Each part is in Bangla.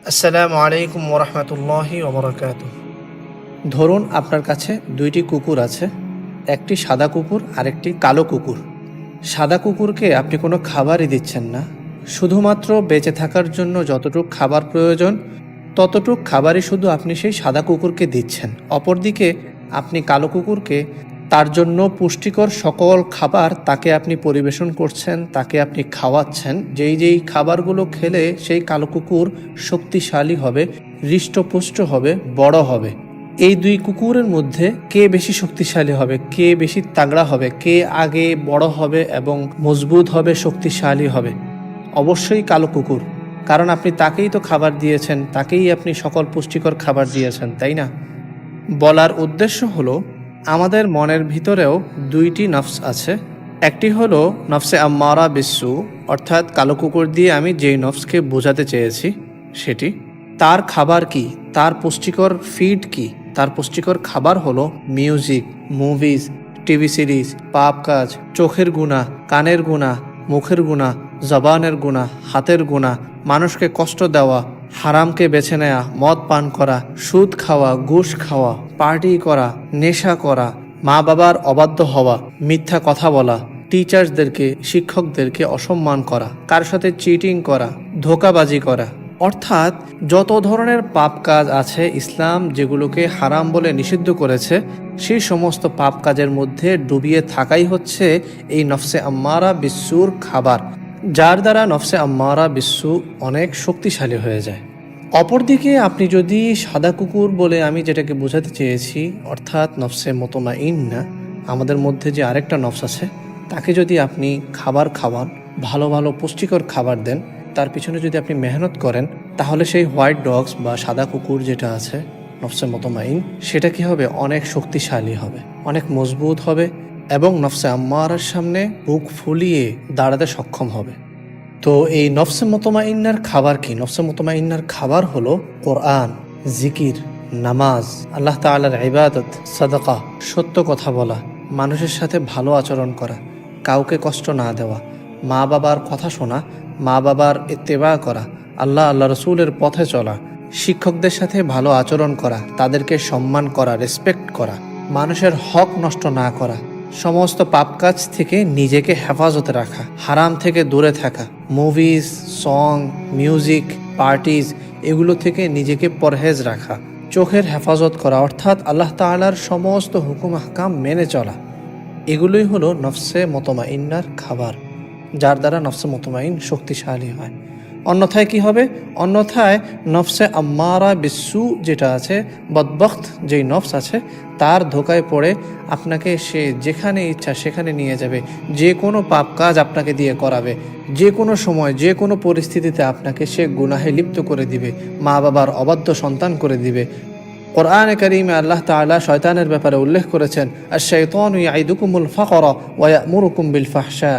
আসসালামু আলাইকুম ওরহমতুল্লাহি ওবরাকাতুহ। ধরুন আপনার কাছে দুইটি কুকুর আছে, একটি সাদা কুকুর আর একটি কালো কুকুর। সাদা কুকুরকে আপনি কোনো খাবারই দিচ্ছেন না, শুধুমাত্র বেঁচে থাকার জন্য যতটুক খাবার প্রয়োজন ততটুক খাবারই শুধু আপনি সেই সাদা কুকুরকে দিচ্ছেন। অপরদিকে আপনি কালো কুকুরকে তার জন্য পুষ্টিকর সকল খাবার তাকে আপনি পরিবেশন করছেন, তাকে আপনি খাওয়াচ্ছেন। যেই খাবারগুলো খেলে সেই কালো কুকুর শক্তিশালী হবে, হৃষ্টপুষ্ট হবে, বড় হবে। এই দুই কুকুরের মধ্যে কে বেশি শক্তিশালী হবে, কে বেশি তাগড়া হবে, কে আগে বড় হবে এবং মজবুত হবে, শক্তিশালী হবে? অবশ্যই কালো কুকুর, কারণ আপনি তাকেই তো খাবার দিয়েছেন, তাকেই আপনি সকল পুষ্টিকর খাবার দিয়েছেন, তাই না? বলার উদ্দেশ্য হলো, আমাদের মনের ভিতরেও দুইটি নফস আছে। একটি হলো নফসে আম্মারা বিস্সু, অর্থাৎ কালো কুকুর দিয়ে আমি যেই নফসকে বোঝাতে চেয়েছি সেটি। তার খাবার কি, তার পুষ্টিকর ফিড কি? তার পুষ্টিকর খাবার হলো মিউজিক, মুভিজ, টিভি সিরিজ, পাপ কাজ, চোখের গুণা, কানের গুণা, মুখের গুণা, জবানের গুণা, হাতের গুণা, মানুষকে কষ্ট দেওয়া, হারামকে বেছে নেওয়া, মদ পান করা, সুদ খাওয়া, ঘুষ খাওয়া, পার্টি করা, নেশা করা, মা বাবার অবাধ্য হওয়া, মিথ্যা কথা বলা, টিচার্সদেরকে, শিক্ষকদেরকে অসম্মান করা, কার সাথে চিটিং করা, ধোঁকাবাজি করা। অর্থাৎ যত ধরনের পাপ কাজ আছে ইসলাম যেগুলোকে হারাম বলে নিষিদ্ধ করেছে, সেই সমস্ত পাপ কাজের মধ্যে ডুবিয়ে থাকাই হচ্ছে এই নফসে আম্মারা বিস্সুর খাবার, যার দ্বারা নফসে আম্মারা বিস্সু অনেক শক্তিশালী হয়ে যায়। অপরদিকে আপনি যদি সাদা কুকুর বলে আমি যেটাকে বোঝাতে চেয়েছি, অর্থাৎ নফসে মুতমাইন্না, আমাদের মধ্যে যে আরেকটা নফস আছে, তাকে যদি আপনি খাবার খাওয়ান, ভালো ভালো পুষ্টিকর খাবার দেন, তার পিছনে যদি আপনি মেহনত করেন, তাহলে সেই হোয়াইট ডগস বা সাদা কুকুর যেটা আছে নফসে মুতমাইন, সেটা কি হবে? অনেক শক্তিশালী হবে, অনেক মজবুত হবে এবং নফসে আম্মারার সামনে বুক ফুলিয়ে দাঁড়াতে সক্ষম হবে। তো এই নফসে মুতমাইন্নার খাবার কি? নফসে মুতমাইন্নার খাবার হলো কোরআন, জিকির, নামাজ, আল্লাহ তাআলার ইবাদত, সাদাকা, সত্য কথা বলা, মানুষের সাথে ভালো আচরণ করা, কাউকে কষ্ট না দেওয়া, মা বাবার কথা শোনা, মা বাবার ইত্তেবা করা, আল্লাহ রসুলের পথে চলা, শিক্ষকদের সাথে ভালো আচরণ করা, তাদেরকে সম্মান করা, রেসপেক্ট করা, মানুষের হক নষ্ট না করা, সমস্ত পাপ কাজ থেকে নিজেকে হেফাজতে রাখা, হারাম থেকে দূরে থাকা, মুভিজ, সং, মিউজিক, পার্টিজ, এগুলো থেকে নিজেকে পরহেজ রাখা, চোখের হেফাজত করা, অর্থাৎ আল্লাহ তাআলার সমস্ত হুকুম আহকাম মেনে চলা। এগুলোই হলো নফসে মুতমাইন্নার খাবার, যার দ্বারা নফসে মুতমাইন শক্তিশালী হয়। অন্যথায় কি হবে? অন্যথায় নফসে আম্মারা বিস্সু যেটা আছে, বদবখত যেই নফস আছে, তার ধোকায় পড়ে আপনাকে সে যেখানে ইচ্ছা সেখানে নিয়ে যাবে, যে কোনো পাপ কাজ আপনাকে দিয়ে করাবে, যে কোনো সময় যে কোনো পরিস্থিতিতে আপনাকে সে গুনাহে লিপ্ত করে দিবে, মা বাবার অবাধ্য সন্তান করে দিবে। কোরআনে কারীমে আল্লাহ তাআলা শয়তানের ব্যাপারে উল্লেখ করেছেন, আশ-শাইতানু ইয়াইদুকুমুল ফাকরা ওয়া ইয়া'মুরুকুম বিল ফাহশা,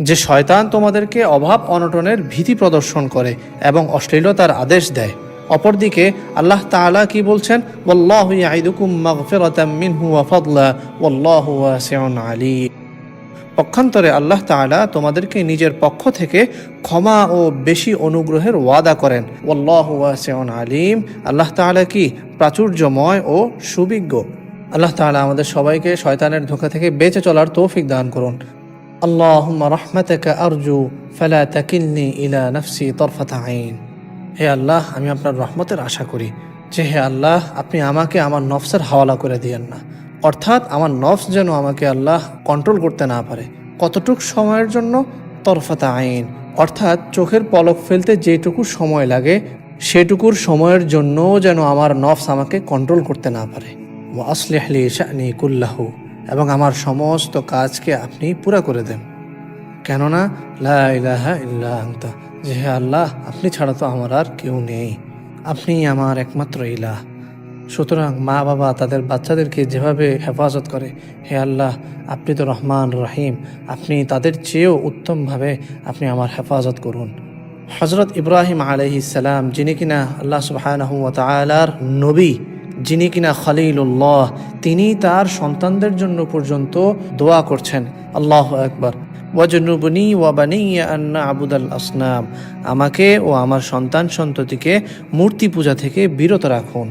যে শয়তান তোমাদেরকে অভাব অনটনের ভীতি প্রদর্শন করে এবং অশ্লীলতার আদেশ দেয়। অপরদিকে আল্লাহ তাআলা কি বলছেন? ওয়াল্লাহু ইয়াইদুকুম মাগফিরাতাম মিনহু ওয়া ফাদলা ওয়াল্লাহু ওয়াসিউন আলীম। পক্ষান্তরে আল্লাহ তাআলা তোমাদেরকে নিজের পক্ষ থেকে ক্ষমা ও বেশি অনুগ্রহের ওয়াদা করেন। ওয়াল্লাহু ওয়াসিউন আলীম, আল্লাহ তাআলা কি প্রাচুর্যময় ও সুবিজ্ঞ। আল্লাহ তাআলা আমাদের সবাইকে শয়তানের ধোঁকা থেকে বেঁচে চলার তৌফিক দান করুন। আল্লাহুম্মা রাহমাতাকা আরজু ফালা তাকিলনি ইলা নাফসি তরফাতা আইন। হে আল্লাহ, আমি আপনার রহমতের আশা করি যে হে আল্লাহ, আপনি আমাকে আমার নফসের হাওয়ালা করে দিয়েন না। অর্থাৎ আমার নফস যেন আমাকে আল্লাহ কন্ট্রোল করতে না পারে। কতটুক সময়ের জন্য? তরফাতা আইন, অর্থাৎ চোখের পলক ফেলতে যেটুকু সময় লাগে সেটুকুর সময়ের জন্য যেন আমার নফস আমাকে কন্ট্রোল করতে না পারে। ওয়া আসলিহ লি শা'নি কুল্লাহু, এবং আমার সমস্ত কাজকে আপনি পুরা করে দেন। কেননা লা ইলাহা ইল্লা আনতা, যে হে আল্লাহ, আপনি ছাড়া তো আমার আর কেউ নেই, আপনি আমার একমাত্র ইলাহ। সুতরাং মা বাবা তাদের বাচ্চাদেরকে যেভাবে হেফাজত করে, হে আল্লাহ, আপনি তো রহমান রহিম, আপনি তাদের চেয়েও উত্তমভাবে আপনি আমার হেফাজত করুন। হযরত ইব্রাহিম আলাইহিস সালাম, যিনি কিনা আল্লাহ সুবহানাহু ওয়া তাআলার নবী, যিনি কিনা খলিলুল্লাহ, তিনি তার সন্তানদের জন্য পর্যন্ত দোয়া করছেন। আল্লাহু আকবার। ওয়াজনুবনি ওয়া বানিয়া আন না'বুদাল আসনাম, আমাকে ও আমার সন্তান সন্ততিকে মূর্তি পূজা থেকে বিরত রাখুন।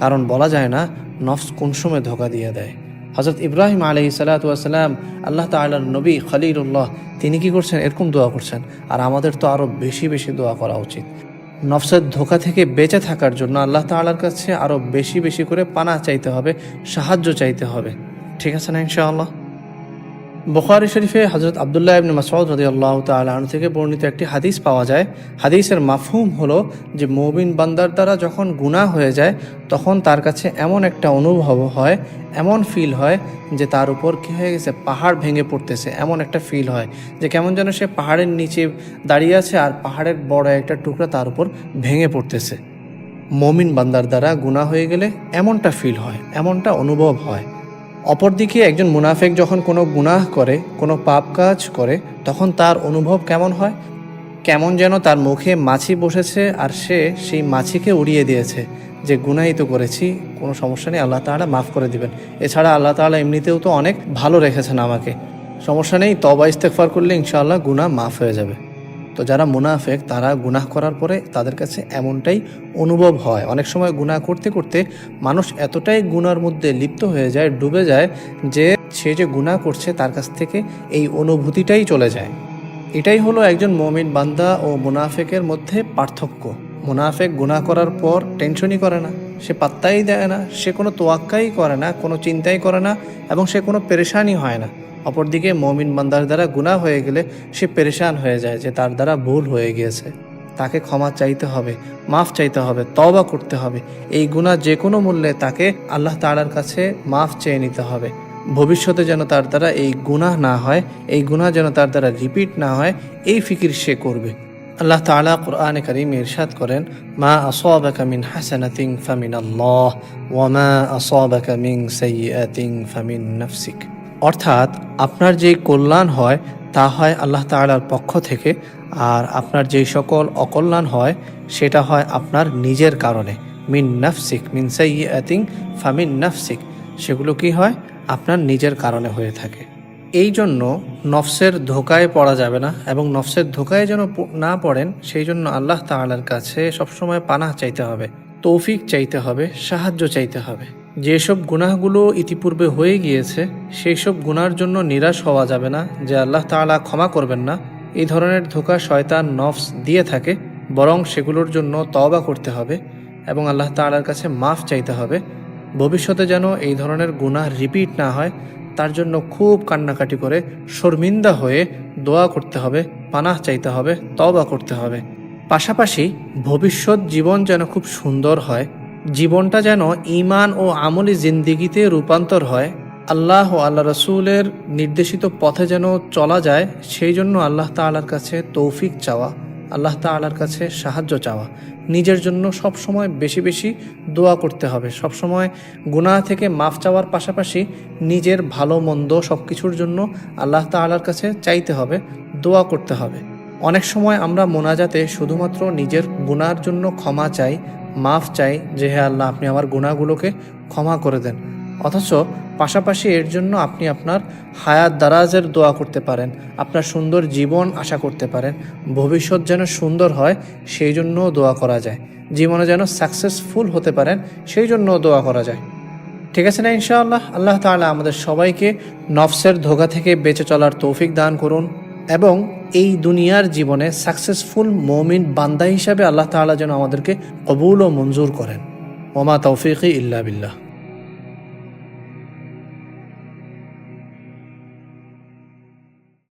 কারণ বলা যায় না নফস কোন সময় ধোঁকা দিয়ে দেয়। হযরত ইব্রাহিম আলাইহিস সালাতু ওয়াস সালাম, আল্লাহ তাআলার নবী খলিলুল্লাহ, তিনি কি করছেন? এরকম দোয়া করছেন। আর আমাদের তো আরো বেশি বেশি দোয়া করা উচিত। নফসের ধোঁকা থেকে বেঁচে থাকার জন্য আল্লাহ তাআলার কাছে আরো বেশি বেশি করে পানাহ চাইতে হবে, সাহায্য চাইতে হবে। ঠিক আছে না ইনশাআল্লাহ? বুখারী শরীফে হযরত আব্দুল্লাহ ইবনে মাসউদ রাদিয়াল্লাহু তাআলা আনহু থেকে বর্ণিত একটি হাদিস পাওয়া যায়। হাদিসের মাফহুম হলো যে মুমিন বান্দার দ্বারা যখন গুনাহ হয়ে যায় তখন তার কাছে এমন একটা অনুভব হয়, এমন ফিল হয় যে তার উপর কি হয়ে গেছে, পাহাড় ভেঙে পড়তেছে। এমন একটা ফিল হয় যে কেমন যেন সে পাহাড়ের নিচে দাঁড়িয়ে আছে আর পাহাড়ের বড় একটা টুকরা তার উপর ভেঙে পড়তেছে। মুমিন বান্দার দ্বারা গুনাহ হয়ে গেলে এমনটা ফিল হয়, এমনটা অনুভব হয়। অপরদিকে একজন মুনাফিক যখন কোনো গুনাহ করে, কোনো পাপ কাজ করে, তখন তার অনুভব কেমন হয়? কেমন যেন তার মুখে মাছি বসেছে আর সে সেই মাছিকে উড়িয়ে দিয়েছে যে গুনাহই তো করেছি, কোনো সমস্যা নেই, আল্লাহ তাআলা মাফ করে দিবেন। এছাড়া আল্লাহ তাআলা এমনিতেও তো অনেক ভালো রেখেছেন আমাকে, সমস্যা নেই, তওবা ইস্তেগফার করলে ইনশাআল্লাহ গুনাহ মাফ হয়ে যাবে। তো যারা মুনাফিক তারা গুনাহ করার পরে তাদের কাছে এমনটাই অনুভব হয়। অনেক সময় গুনাহ করতে করতে মানুষ এতটাই গুনার মধ্যে লিপ্ত হয়ে যায়, ডুবে যায়, যে সে যে গুনাহ করছে তার কাছ থেকে এই অনুভূতিটাই চলে যায়। এটাই হলো একজন মুমিন বান্দা ও মুনাফিকের মধ্যে পার্থক্য। মুনাফিক গুনাহ করার পর টেনশনই করে না, সে পাত্তাই দেয় না, সে কোনো তোয়াক্কাই করে না, কোনো চিন্তাই করে না, এবং সে কোনো পেরেশানি হয় না। অপরদিকে মুমিন বান্দার দ্বারা গুনাহ হয়ে গেলে সে পেরেশান হয়ে যায় যে তার দ্বারা ভুল হয়ে গিয়েছে, তাকে ক্ষমা চাইতে হবে, মাফ চাইতে হবে, তওবা করতে হবে। এই গুনাহ যে কোনো মূল্যে তাকে আল্লাহ তাআলার কাছে মাফ চেয়ে নিতে হবে। ভবিষ্যতে যেন তার দ্বারা এই গুনাহ না হয়, এই গুনাহ যেন তার দ্বারা রিপিট না হয়, এই ফিকির সে করবে। আল্লাহ তাআলা কুরআনে কারীমে ইরশাদ করেন, মা আসাবাকা মিন হাসানাতিন ফামিনাল্লাহ ওয়া মা আসাবাকা মিন সাইয়্যাতিন ফামিন নাফসিক। অর্থাৎ আপনার যেই কল্যাণ হয় তা হয় আল্লাহ তাআলার পক্ষ থেকে, আর আপনার যেই সকল অকল্যাণ হয় সেটা হয় আপনার নিজের কারণে। মিন নাফসিক, মিন সাইয়্যাতিন ফামিন নাফসিক, সেগুলো কি হয়? আপনার নিজের কারণে হয়ে থাকে। এই জন্য নফসের ধোকায় পড়া যাবে না, এবং নফসের ধোকায় যেন না পড়েন সেই জন্য আল্লাহ তাআলার কাছে সবসময় পানাহ চাইতে হবে, তৌফিক চাইতে হবে, সাহায্য চাইতে হবে। যেসব গুনাহগুলো ইতিপূর্বে হয়ে গিয়েছে সেই সব গুনার জন্য নিরাশ হওয়া যাবে না যে আল্লাহ তাআলা ক্ষমা করবেন না। এই ধরনের ধোঁকা শয়তান নফস দিয়ে থাকে, বরং সেগুলোর জন্য তওবা করতে হবে এবং আল্লাহ তাআলার কাছে মাফ চাইতে হবে। ভবিষ্যতে যেন এই ধরনের গুনাহ রিপিট না হয় তার জন্য খুব কান্নাকাটি করে শর্মিন্দা হয়ে দোয়া করতে হবে, পানাহ চাইতে হবে, তওবা করতে হবে। পাশাপাশি ভবিষ্যৎ জীবন যেন খুব সুন্দর হয়, জীবনটা যেন ঈমান ও আমলি জিন্দিগিতে রূপান্তর হয়, আল্লাহ ও আল্লাহ রসুলের নির্দেশিত পথে যেন চলা যায়, সেই জন্য আল্লাহ তাআলার কাছে তৌফিক চাওয়া, আল্লাহ তাআলার কাছে সাহায্য চাওয়া। নিজের জন্য সবসময় বেশি বেশি দোয়া করতে হবে, সবসময় গুনাহ থেকে মাফ চাওয়ার পাশাপাশি নিজের ভালো মন্দ সব কিছুর জন্য আল্লাহ তাআলার কাছে চাইতে হবে, দোয়া করতে হবে। অনেক সময় আমরা মোনাজাতে শুধুমাত্র নিজের গুনার জন্য ক্ষমা চাই, মাফ চাই, যে হে আল্লাহ আপনি আমার গুনাহগুলোকে ক্ষমা করে দেন, অথচ পাশাপাশি এর জন্য আপনি আপনার হায়াত দারাজের দোয়া করতে পারেন, আপনার সুন্দর জীবন আশা করতে পারেন, ভবিষ্যৎ যেন সুন্দর হয় সেই জন্যও দোয়া করা যায়, জীবনে যেন সাকসেসফুল হতে পারেন সেই জন্যও দোয়া করা যায়। ঠিক আছে না ইনশাআল্লাহ? আল্লাহ তাআলা আমাদের সবাইকে নফসের ধোঁকা থেকে বেঁচে চলার তৌফিক দান করুন, এবং এই দুনিয়ার জীবনে সাকসেসফুল মুমিন বান্দা হিসাবে আল্লাহ তাআলা যেন আমাদেরকে কবুল ও মঞ্জুর করেন। ওমা তৌফিকি ইল্লা বিল্লাহ।